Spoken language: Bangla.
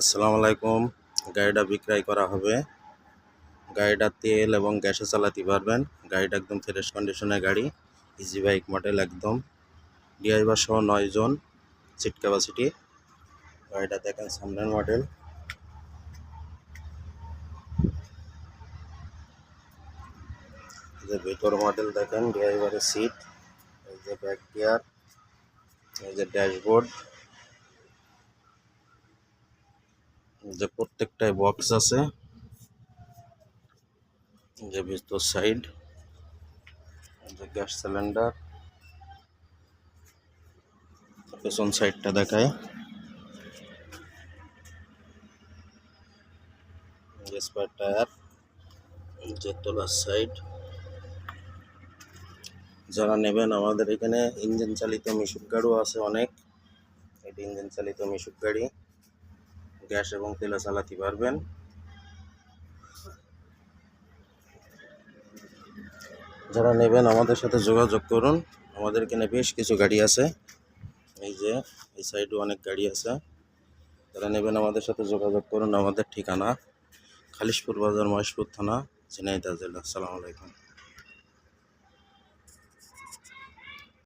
আসসালামু আলাইকুম। গাড়িটা বিক্রয় করা হবে। গাড়িটা তেল এবং গ্যাসে চালাতে পারবেন। গাড়িটা একদম ফ্রেশ কন্ডিশনের গাড়ি, ইজি বাইক মডেল একদম। ড্রাইভার সহ 9 জন, সিট ক্যাপাসিটি। গাড়িটা দেখেন সামনের মডেল, যে ভেতর মডেল দেখেন, ড্রাইভারের সিট, এই যে ব্যাক গিয়ার, এই যে ড্যাশবোর্ড, যে প্রত্যেকটায় বক্স আছে, যে ভিতর সাইড, যে গ্যাস সিলিন্ডার, পেছন সাইডটা দেখায়, যে স্পেয়ার টায়ার, যে তলার সাইড। যারা নেবেন আমাদের এখানে ইঞ্জিন চালিত মিশুক গাড়িও আছে অনেক। এটি ইঞ্জিন চালিত মিশুক গাড়ি, গ্যাস এবং তেলে চালাতে পারবেন। যারা নেবেন আমাদের সাথে যোগাযোগ করুন। আমাদের এখানে বেশ কিছু গাড়ি আছে, এই যে এই সাইডে অনেক গাড়ি আছে। যারা নেবেন আমাদের সাথে যোগাযোগ করুন। আমাদের ঠিকানা খালিশপুর বাজার, মহেশপুর থানা, ঝিনাইদহ জেলা। আসসালামু আলাইকুম।